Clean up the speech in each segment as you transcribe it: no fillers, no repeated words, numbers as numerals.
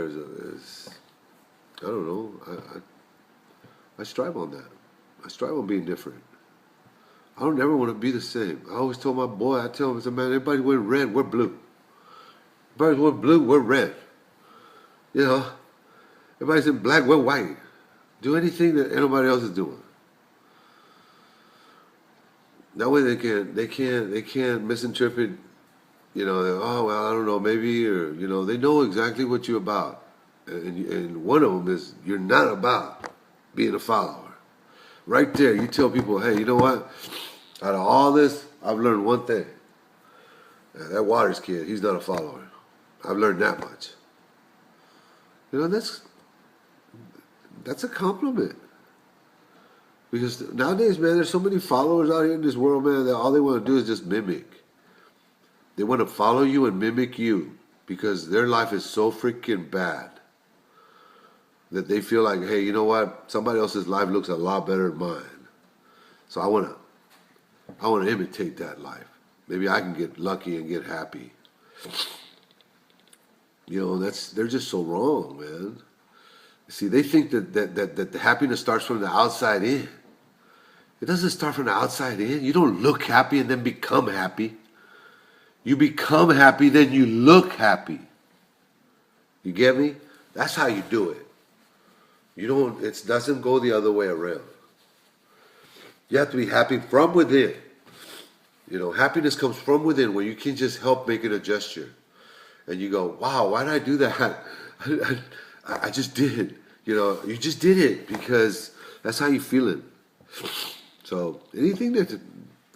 is, I don't know. I strive on that. I strive on being different. I don't ever want to be the same. I always tell my boy, I tell him, I said, man, everybody wearing red, we're blue. Everybody's wearing blue, we're red. You know, everybody's in black, we're white. Do anything that anybody else is doing. That way they can't misinterpret. You know, oh well, I don't know, maybe, or they know exactly what you're about, and one of them is you're not about being a follower. Right there, you tell people, hey, you know what? Out of all this, I've learned one thing. That Waters kid, he's not a follower. I've learned that much. That's a compliment. Because nowadays, man, there's so many followers out here in this world, man, that all they want to do is just mimic. They want to follow you and mimic you because their life is so freaking bad that they feel like, hey, you know what? Somebody else's life looks a lot better than mine. So I want to imitate that life. Maybe I can get lucky and get happy. They're just so wrong, man. See, they think that the happiness starts from the outside in. It doesn't start from the outside in. You don't look happy and then become happy. You become happy, then you look happy. You get me? That's how you do it. It doesn't go the other way around. You have to be happy from within. Happiness comes from within where you can just help making a gesture. And you go, wow, why did I do that? I just did. You just did it because that's how you're feeling. So anything that,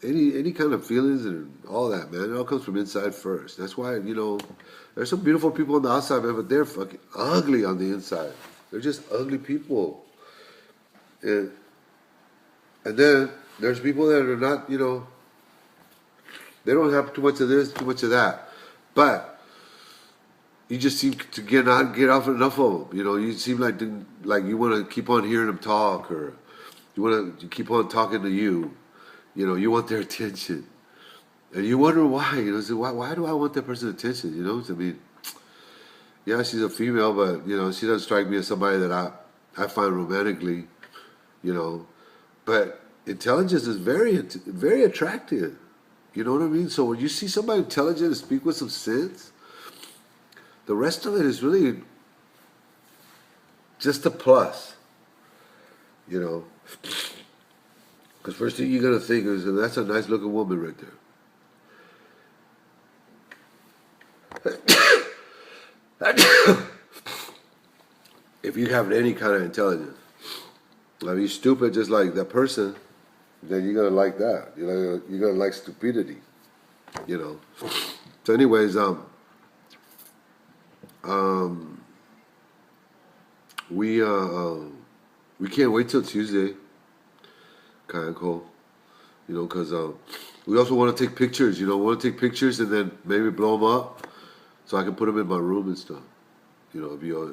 any kind of feelings and all that, man, it all comes from inside first. That's why, there's some beautiful people on the outside, man, but they're fucking ugly on the inside. They're just ugly people. And then there's people that are not, they don't have too much of this, too much of that. But you just seem to not get off enough of them. You seem like you want to keep on hearing them talk, or you want to keep on talking to you. You want their attention. And you wonder why. So why do I want that person's attention? I mean, yeah, she's a female, but, she doesn't strike me as somebody that I find romantically, But intelligence is very, very attractive. You know what I mean? So when you see somebody intelligent and speak with some sense, the rest of it is really just a plus. Because first thing you're going to think is, that's a nice looking woman right there. If you have any kind of intelligence, if you're stupid just like that person, then you're going to like that. You're going to like stupidity. So anyways, we can't wait till Tuesday. Kind of cool. Because we also want to take pictures. We want to take pictures and then maybe blow them up so I can put them in my room and stuff. If you all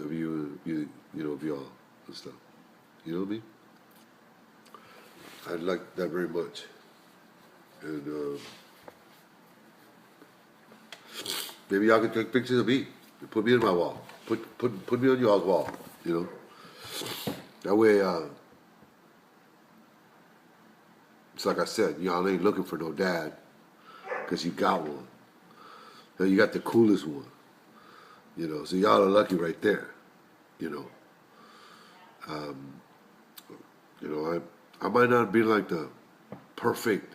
and stuff. You know what I mean? I'd like that very much. And maybe y'all can take pictures of me and put me in my wall. Put me on y'all's wall. That way, it's like I said, y'all ain't looking for no dad because you got one. And you got the coolest one. So y'all are lucky right there. I might not be like the perfect,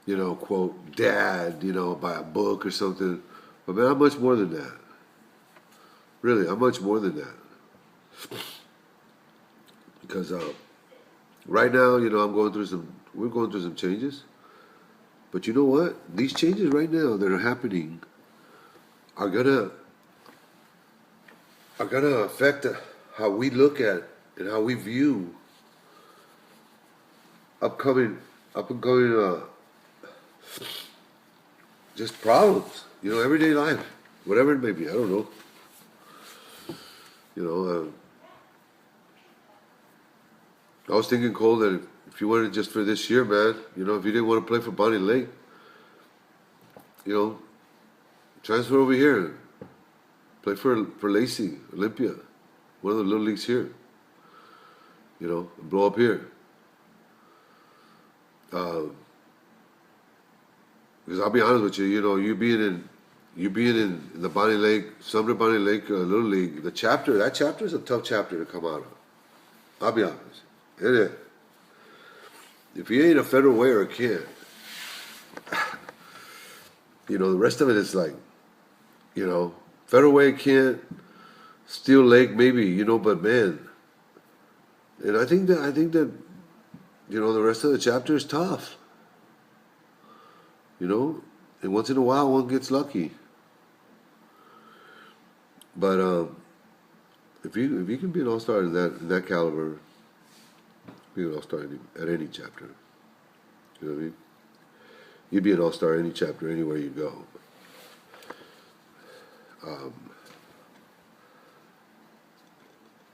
quote, dad, by a book or something. But man, I'm much more than that. Really, I'm much more than that. Because right now, we're going through some changes. But you know what? These changes right now that are happening are gonna affect how we look at and how we view upcoming just problems. Everyday life, whatever it may be. I don't know. I was thinking, Cole, that if you wanted just for this year, man, if you didn't want to play for Bonnie Lake, transfer over here, Play for Lacey, Olympia, one of the little leagues here. You know, blow up here. Because I'll be honest with you, you know, you being in the Bonnie Lake, Sumner Bonnie Lake Little League, that chapter is a tough chapter to come out of. I'll be honest. It is. If you ain't a federal way or a kid, you know, the rest of it is like, you know, federal way can't, Steel Lake maybe, you know, but man, and I think that, you know, the rest of the chapter is tough. You know, and once in a while one gets lucky. But if you can be an all-star in that caliber, be an all-star at any chapter. You know what I mean? You'd be an all-star any chapter anywhere you go.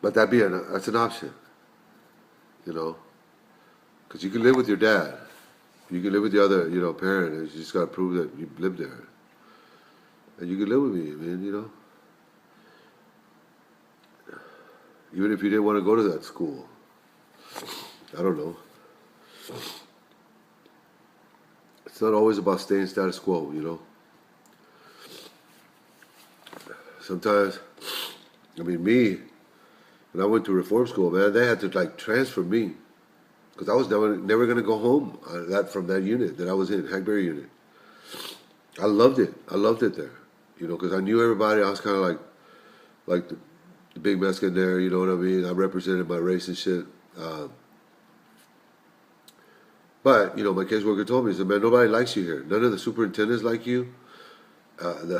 But that's an option. You know, because you can live with your dad. You can live with the other, you know, parent. You just got to prove that you live there. And you can live with me, man, you know. Even if you didn't want to go to that school. I don't know. It's not always about staying status quo, you know. Sometimes, I mean, when I went to reform school, man, they had to like transfer me. Because I was never going to go home from that unit that I was in, Hackberry unit. I loved it. I loved it there. You know, because I knew everybody. I was kind of like the big Mexican there, you know what I mean? I represented my race and shit. But, you know, my caseworker told me, he said, man, nobody likes you here. None of the superintendents like you. Kind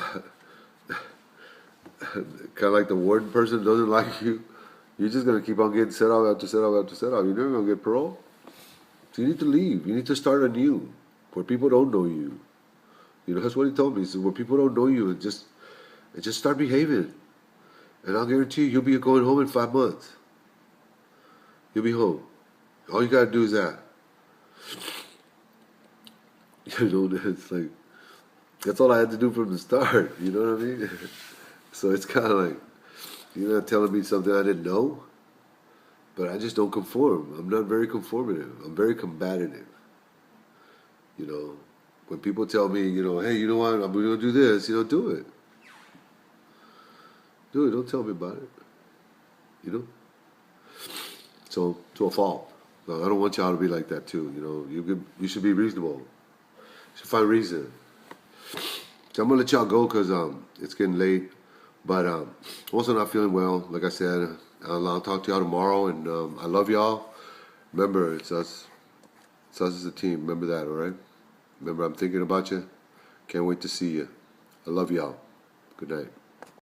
of like the warden person doesn't like you. You're just going to keep on getting set off after set off after set off. You're never going to get parole. So you need to leave. You need to start anew where people don't know you. You know, that's what he told me. He said, where people don't know you and just start behaving. And I'll guarantee you'll be going home in 5 months. You'll be home. All you got to do is that. You know, it's like, that's all I had to do from the start. You know what I mean? So it's kind of like, you're not telling me something I didn't know, but I just don't conform. I'm not very conformative. I'm very combative. You know, when people tell me, you know, hey, you know what, I'm going to do this, you know, do it. Do it. Don't tell me about it. You know? So, to a fault. No, I don't want y'all to be like that too. You know, you should be reasonable. You should find reason. So I'm going to let y'all go because it's getting late. But I'm also not feeling well. Like I said, I'll talk to y'all tomorrow. And I love y'all. Remember, it's us. It's us as a team. Remember that, all right? Remember, I'm thinking about you. Can't wait to see you. I love y'all. Good night.